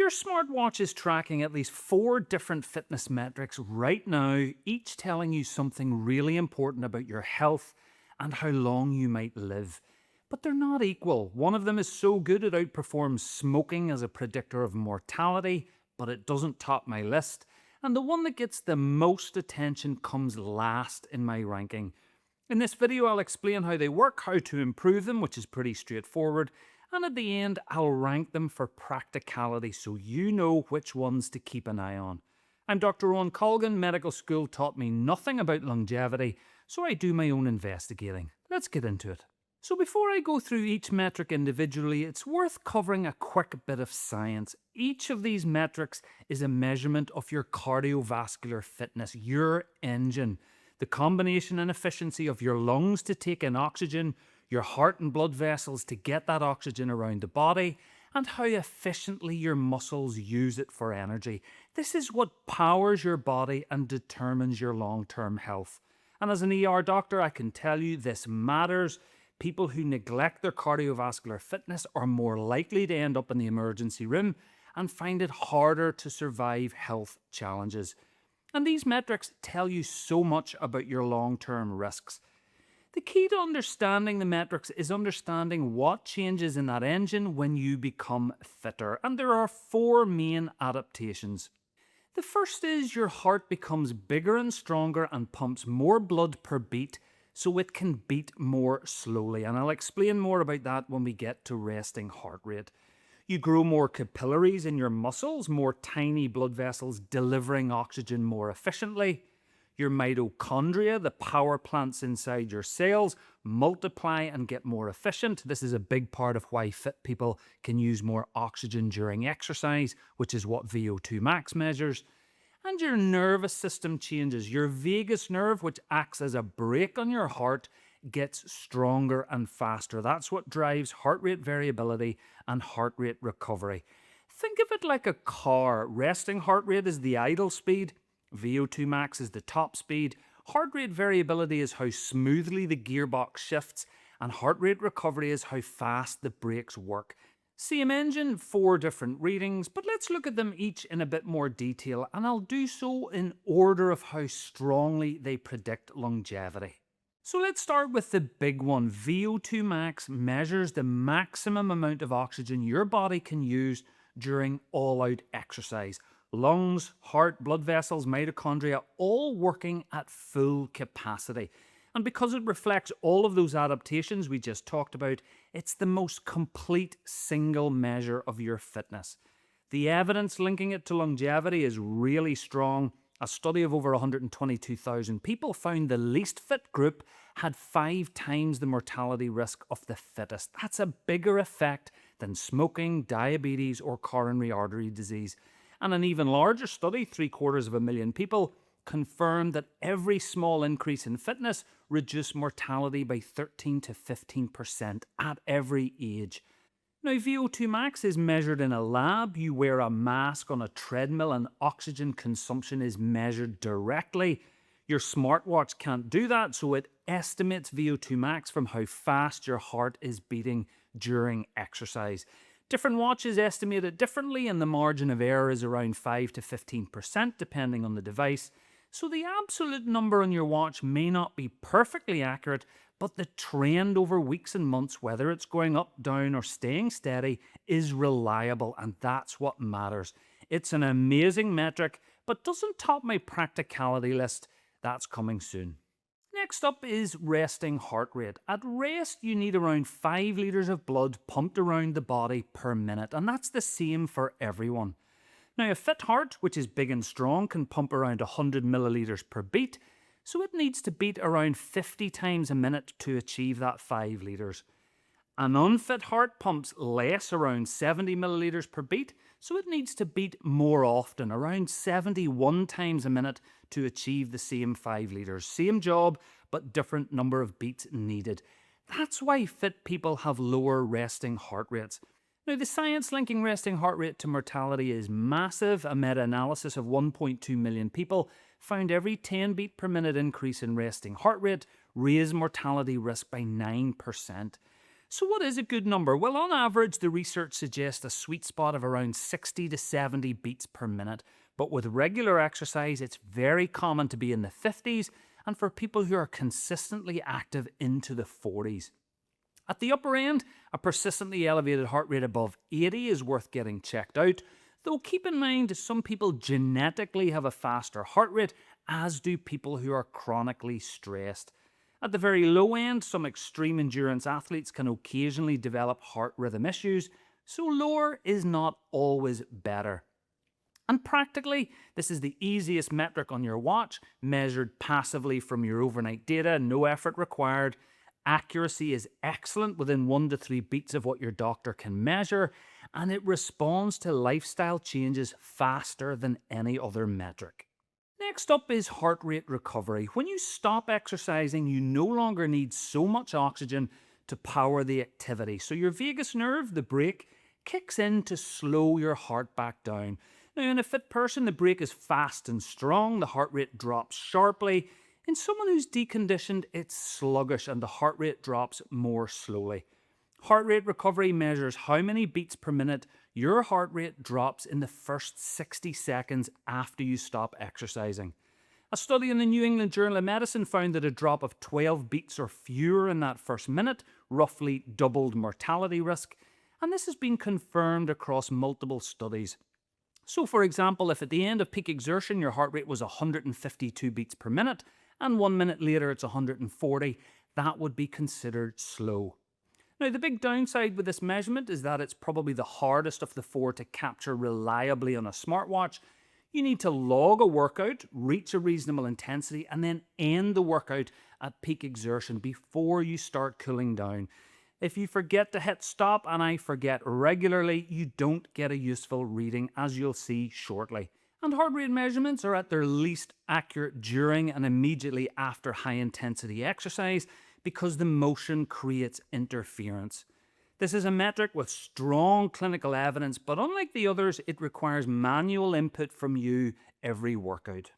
Your smartwatch is tracking at least 4 different fitness metrics right now, each telling you something really important about your health and how long you might live. But they're not equal. One of them is so good it outperforms smoking as a predictor of mortality, but it doesn't top my list. And the one that gets the most attention comes last in my ranking. In this video, I'll explain how they work, how to improve them, which is pretty straightforward, and at the end, I'll rank them for practicality so you know which ones to keep an eye on. I'm Dr Eoghan Colgan. Medical school taught me nothing about longevity, so I do my own investigating. Let's get into it. So before I go through each metric individually, it's worth covering a quick bit of science. Each of these metrics is a measurement of your cardiovascular fitness, your engine. The combination and efficiency of your lungs to take in oxygen, your heart and blood vessels to get that oxygen around the body, and how efficiently your muscles use it for energy. This is what powers your body and determines your long-term health. And as an ER doctor, I can tell you this matters. People who neglect their cardiovascular fitness are more likely to end up in the emergency room and find it harder to survive health challenges. And these metrics tell you so much about your long-term risks. The key to understanding the metrics is understanding what changes in that engine when you become fitter. And there are 4 main adaptations. The first is your heart becomes bigger and stronger and pumps more blood per beat, so it can beat more slowly. And I'll explain more about that when we get to resting heart rate. You grow more capillaries in your muscles, more tiny blood vessels delivering oxygen more efficiently. Your mitochondria, the power plants inside your cells, multiply and get more efficient. This is a big part of why fit people can use more oxygen during exercise, which is what VO2 max measures. And your nervous system changes. Your vagus nerve, which acts as a brake on your heart, gets stronger and faster. That's what drives heart rate variability and heart rate recovery. Think of it like a car. Resting heart rate is the idle speed. VO2 max is the top speed. Heart rate variability is how smoothly the gearbox shifts, and heart rate recovery is how fast the brakes work. Same engine, 4 different readings, but let's look at them each in a bit more detail, and I'll do so in order of how strongly they predict longevity. So let's start with the big one. VO2 max measures the maximum amount of oxygen your body can use during all-out exercise. Lungs, heart, blood vessels, mitochondria, all working at full capacity. And because it reflects all of those adaptations we just talked about, it's the most complete single measure of your fitness. The evidence linking it to longevity is really strong. A study of over 122,000 people found the least fit group had 5 times the mortality risk of the fittest. That's a bigger effect than smoking, diabetes, or coronary artery disease. And an even larger study, 750,000 people, confirmed that every small increase in fitness reduced mortality by 13 to 15% at every age. Now, VO2 max is measured in a lab. You wear a mask on a treadmill and oxygen consumption is measured directly. Your smartwatch can't do that, so it estimates VO2 max from how fast your heart is beating during exercise. Different watches estimate it differently, and the margin of error is around 5 to 15% depending on the device. So the absolute number on your watch may not be perfectly accurate, but the trend over weeks and months, whether it's going up, down, or staying steady, is reliable, and that's what matters. It's an amazing metric, but doesn't top my practicality list. That's coming soon. Next up is resting heart rate. At rest, you need around 5 litres of blood pumped around the body per minute, and that's the same for everyone. Now, a fit heart, which is big and strong, can pump around 100 millilitres per beat, so it needs to beat around 50 times a minute to achieve that 5 litres. An unfit heart pumps less, around 70 millilitres per beat, so it needs to beat more often, around 71 times a minute to achieve the same 5 litres. Same job, but different number of beats needed. That's why fit people have lower resting heart rates. Now, the science linking resting heart rate to mortality is massive. A meta-analysis of 1.2 million people found every 10 beat per minute increase in resting heart rate raised mortality risk by 9%. So what is a good number? Well, on average, the research suggests a sweet spot of around 60 to 70 beats per minute. But with regular exercise, it's very common to be in the 50s, and for people who are consistently active into the 40s. At the upper end, a persistently elevated heart rate above 80 is worth getting checked out, though keep in mind some people genetically have a faster heart rate, as do people who are chronically stressed. At the very low end, some extreme endurance athletes can occasionally develop heart rhythm issues, so lower is not always better. And practically, this is the easiest metric on your watch, measured passively from your overnight data, no effort required. Accuracy is excellent, within 1 to 3 beats of what your doctor can measure, and it responds to lifestyle changes faster than any other metric. Next up is heart rate recovery. When you stop exercising, you no longer need so much oxygen to power the activity. So your vagus nerve, the brake, kicks in to slow your heart back down. Now, in a fit person, the brake is fast and strong, the heart rate drops sharply. In someone who's deconditioned, it's sluggish and the heart rate drops more slowly. Heart rate recovery measures how many beats per minute your heart rate drops in the first 60 seconds after you stop exercising. A study in the New England Journal of Medicine found that a drop of 12 beats or fewer in that first minute roughly doubled mortality risk, and this has been confirmed across multiple studies. So for example, if at the end of peak exertion your heart rate was 152 beats per minute, and 1 minute later it's 140, that would be considered slow. Now, the big downside with this measurement is that it's probably the hardest of the four to capture reliably on a smartwatch. You need to log a workout, reach a reasonable intensity, and then end the workout at peak exertion before you start cooling down. If you forget to hit stop, and I forget regularly, you don't get a useful reading, as you'll see shortly. And heart rate measurements are at their least accurate during and immediately after high intensity exercise, because the motion creates interference. This is a metric with strong clinical evidence, but unlike the others, it requires manual input from you every workout.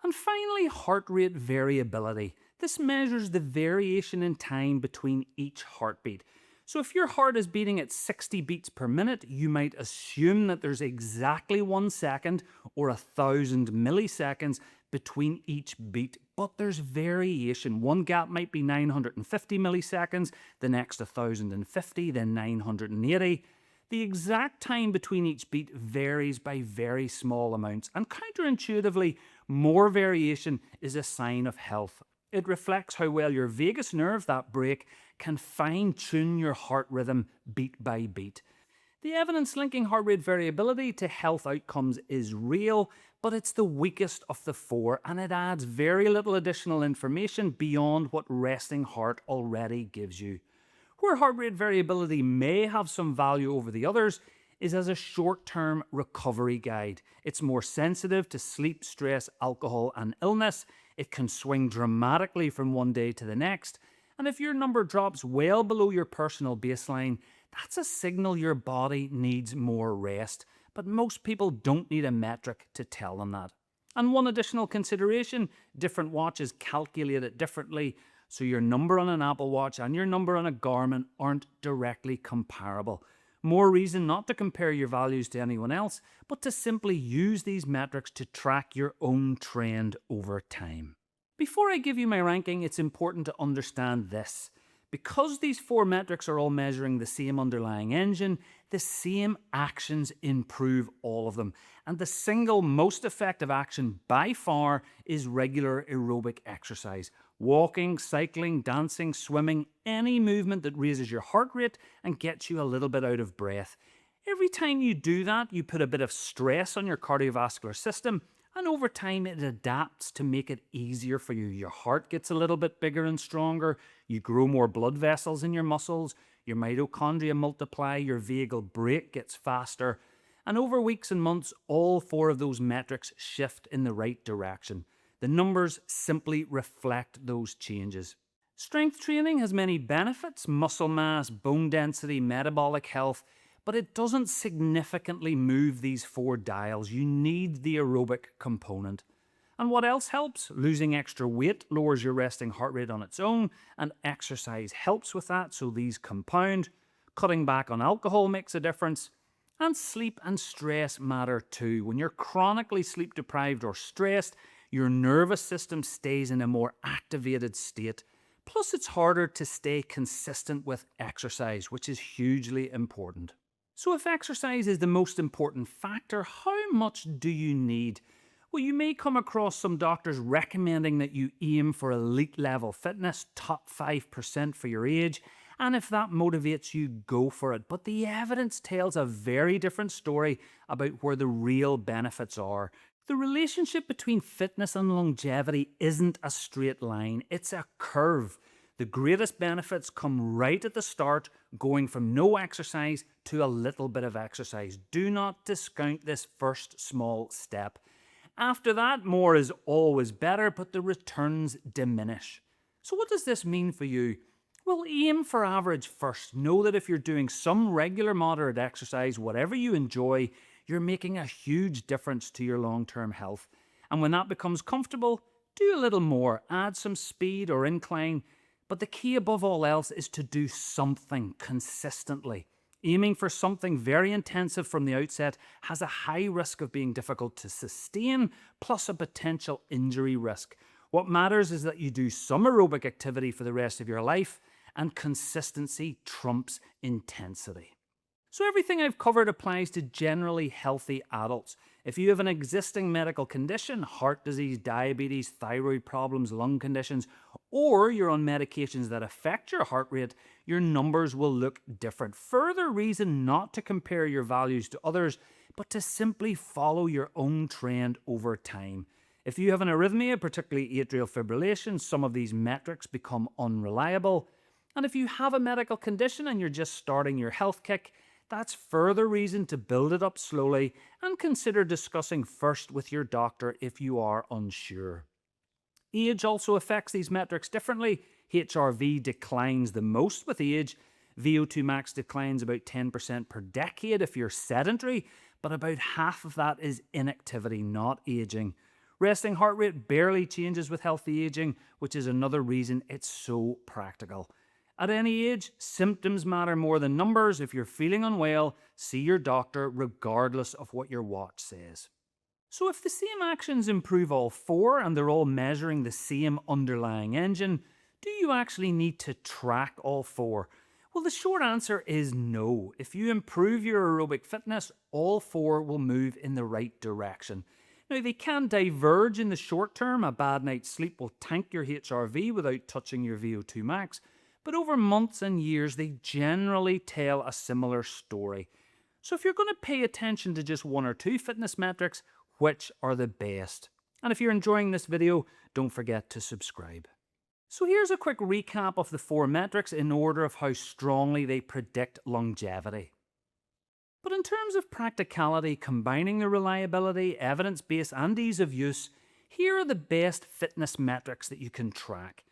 And finally, heart rate variability. This measures the variation in time between each heartbeat. So if your heart is beating at 60 beats per minute, you might assume that there's exactly 1 second or 1,000 milliseconds between each beat, but there's variation. One gap might be 950 milliseconds, the next 1,050, then 980. The exact time between each beat varies by very small amounts, and counterintuitively, more variation is a sign of health. It reflects how well your vagus nerve, that brake, can fine-tune your heart rhythm beat by beat. The evidence linking heart rate variability to health outcomes is real, but it's the weakest of the four, and it adds very little additional information beyond what resting heart already gives you. Where heart rate variability may have some value over the others is as a short-term recovery guide. It's more sensitive to sleep, stress, alcohol, and illness. It can swing dramatically from one day to the next, and if your number drops well below your personal baseline, that's a signal your body needs more rest. But most people don't need a metric to tell them that. And one additional consideration, different watches calculate it differently, so your number on an Apple Watch and your number on a Garmin aren't directly comparable. More reason not to compare your values to anyone else, but to simply use these metrics to track your own trend over time. Before I give you my ranking, it's important to understand this. Because these four metrics are all measuring the same underlying engine, the same actions improve all of them. And the single most effective action by far is regular aerobic exercise. Walking, cycling, dancing, swimming, any movement that raises your heart rate and gets you a little bit out of breath. Every time you do that, you put a bit of stress on your cardiovascular system, and over time it adapts to make it easier for you. Your heart gets a little bit bigger and stronger, you grow more blood vessels in your muscles, your mitochondria multiply, your vagal brake gets faster, and over weeks and months, all four of those metrics shift in the right direction. The numbers simply reflect those changes. Strength training has many benefits: muscle mass, bone density, metabolic health, but it doesn't significantly move these four dials. You need the aerobic component. And what else helps? Losing extra weight lowers your resting heart rate on its own, and exercise helps with that, so these compound. Cutting back on alcohol makes a difference. And sleep and stress matter too. When you're chronically sleep deprived or stressed, your nervous system stays in a more activated state. Plus, it's harder to stay consistent with exercise, which is hugely important. So if exercise is the most important factor, how much do you need? Well, you may come across some doctors recommending that you aim for elite level fitness, top 5% for your age, and if that motivates you, go for it. But the evidence tells a very different story about where the real benefits are. The relationship between fitness and longevity isn't a straight line, it's a curve. The greatest benefits come right at the start, going from no exercise to a little bit of exercise. Do not discount this first small step. After that, more is always better, but the returns diminish. So what does this mean for you? Well, aim for average first. Know that if you're doing some regular moderate exercise, whatever you enjoy, you're making a huge difference to your long-term health. And when that becomes comfortable, do a little more, add some speed or incline. But the key above all else is to do something consistently. Aiming for something very intensive from the outset has a high risk of being difficult to sustain, plus a potential injury risk. What matters is that you do some aerobic activity for the rest of your life, and consistency trumps intensity. So everything I've covered applies to generally healthy adults. If you have an existing medical condition, heart disease, diabetes, thyroid problems, lung conditions, or you're on medications that affect your heart rate, your numbers will look different. Further reason not to compare your values to others, but to simply follow your own trend over time. If you have an arrhythmia, particularly atrial fibrillation, some of these metrics become unreliable. And if you have a medical condition and you're just starting your health kick, that's further reason to build it up slowly and consider discussing first with your doctor if you are unsure. Age also affects these metrics differently. HRV declines the most with age. VO2 max declines about 10% per decade if you're sedentary, but about half of that is inactivity, not aging. Resting heart rate barely changes with healthy aging, which is another reason it's so practical. At any age, symptoms matter more than numbers. If you're feeling unwell, see your doctor regardless of what your watch says. So if the same actions improve all four and they're all measuring the same underlying engine, do you actually need to track all four? Well, the short answer is no. If you improve your aerobic fitness, all four will move in the right direction. Now, they can diverge in the short term. A bad night's sleep will tank your HRV without touching your VO2 max. But over months and years, they generally tell a similar story. So if you're going to pay attention to just one or two fitness metrics, which are the best? And if you're enjoying this video, don't forget to subscribe. So here's a quick recap of the four metrics in order of how strongly they predict longevity. But in terms of practicality, combining the reliability, evidence base, and ease of use, here are the best fitness metrics that you can track.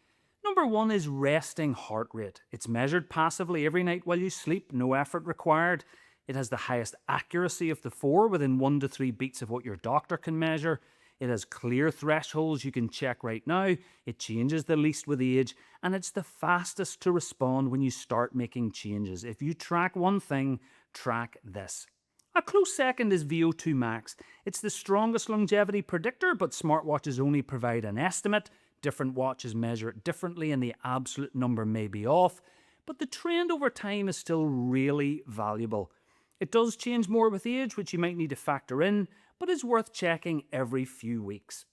Number one is resting heart rate. It's measured passively every night while you sleep, no effort required. It has the highest accuracy of the four, within 1 to 3 beats of what your doctor can measure. It has clear thresholds you can check right now. It changes the least with age, and it's the fastest to respond when you start making changes. If you track one thing, track this. A close second is VO2 max. It's the strongest longevity predictor, but smartwatches only provide an estimate. Different watches measure it differently and the absolute number may be off, but the trend over time is still really valuable. It does change more with age, which you might need to factor in, but is worth checking every few weeks.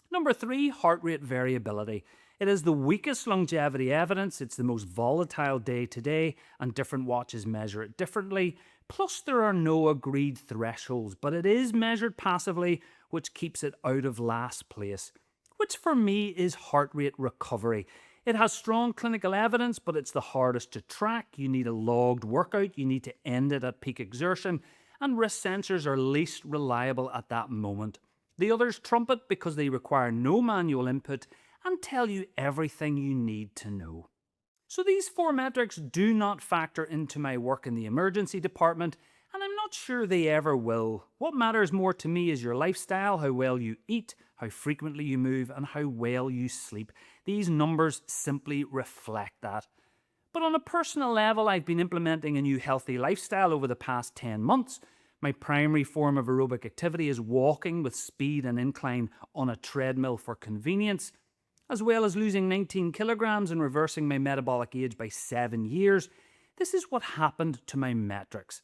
Number 3, heart rate variability. It is the weakest longevity evidence, it's the most volatile day to day, and different watches measure it differently. Plus, there are no agreed thresholds, but it is measured passively, which keeps it out of last place. Which for me is heart rate recovery. It has strong clinical evidence, but it's the hardest to track. You need a logged workout, you need to end it at peak exertion, and wrist sensors are least reliable at that moment. The others trump it because they require no manual input and tell you everything you need to know. So these 4 metrics do not factor into my work in the emergency department, and I'm not not sure they ever will. What matters more to me is your lifestyle, how well you eat, how frequently you move, and how well you sleep. These numbers simply reflect that. But on a personal level, I've been implementing a new healthy lifestyle over the past 10 months. My primary form of aerobic activity is walking with speed and incline on a treadmill for convenience, as well as losing 19 kilograms and reversing my metabolic age by 7 years. This is what happened to my metrics.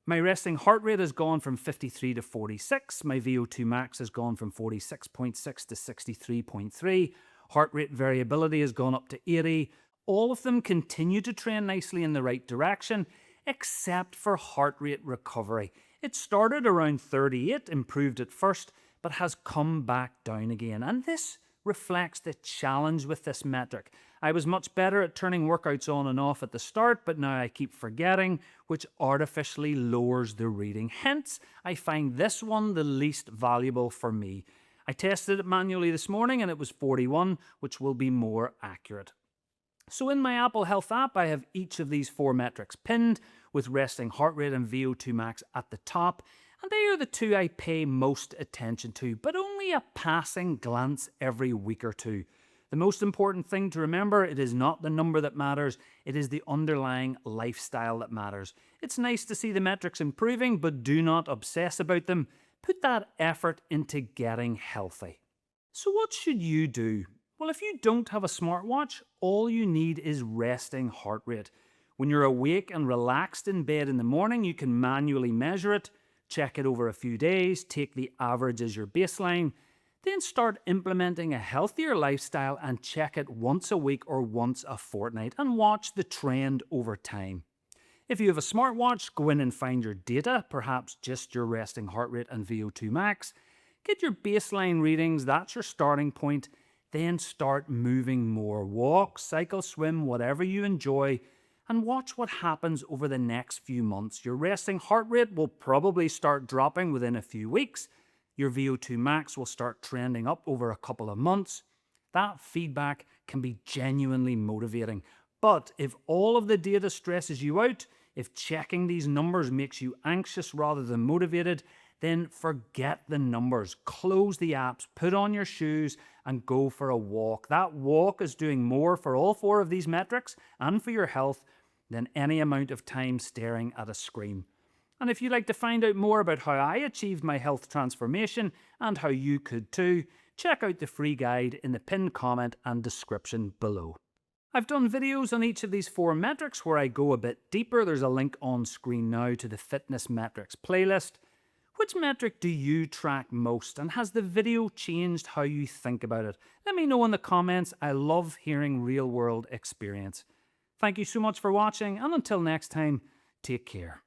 My resting heart rate has gone from 53 to 46. My VO2 max has gone from 46.6 to 63.3. Heart rate variability has gone up to 80. All of them continue to trend nicely in the right direction, except for heart rate recovery. It started around 38, improved at first, but has come back down again. And this reflects the challenge with this metric. I was much better at turning workouts on and off at the start, but now I keep forgetting, which artificially lowers the reading. Hence, I find this one the least valuable for me. I tested it manually this morning and it was 41, which will be more accurate. So in my Apple Health app, I have each of these 4 metrics pinned, with resting heart rate and VO2 max at the top, and they are the 2 I pay most attention to, but only a passing glance every week or two. The most important thing to remember, it is not the number that matters, it is the underlying lifestyle that matters. It's nice to see the metrics improving, but do not obsess about them. Put that effort into getting healthy. So what should you do? Well, if you don't have a smartwatch, all you need is resting heart rate. When you're awake and relaxed in bed in the morning, you can manually measure it, check it over a few days, take the average as your baseline, then start implementing a healthier lifestyle and check it once a week or once a fortnight and watch the trend over time. If you have a smartwatch, go in and find your data, perhaps just your resting heart rate and VO2 max. Get your baseline readings, that's your starting point. Then start moving more. Walk, cycle, swim, whatever you enjoy, and watch what happens over the next few months. Your resting heart rate will probably start dropping within a few weeks. Your VO2 max will start trending up over a couple of months. That feedback can be genuinely motivating. But if all of the data stresses you out, if checking these numbers makes you anxious rather than motivated, then forget the numbers. Close the apps, put on your shoes, and go for a walk. That walk is doing more for all 4 of these metrics and for your health than any amount of time staring at a screen. And if you'd like to find out more about how I achieved my health transformation and how you could too, check out the free guide in the pinned comment and description below. I've done videos on each of these 4 metrics where I go a bit deeper. There's a link on screen now to the fitness metrics playlist. Which metric do you track most, and has the video changed how you think about it? Let me know in the comments. I love hearing real-world experience. Thank you so much for watching, and until next time, take care.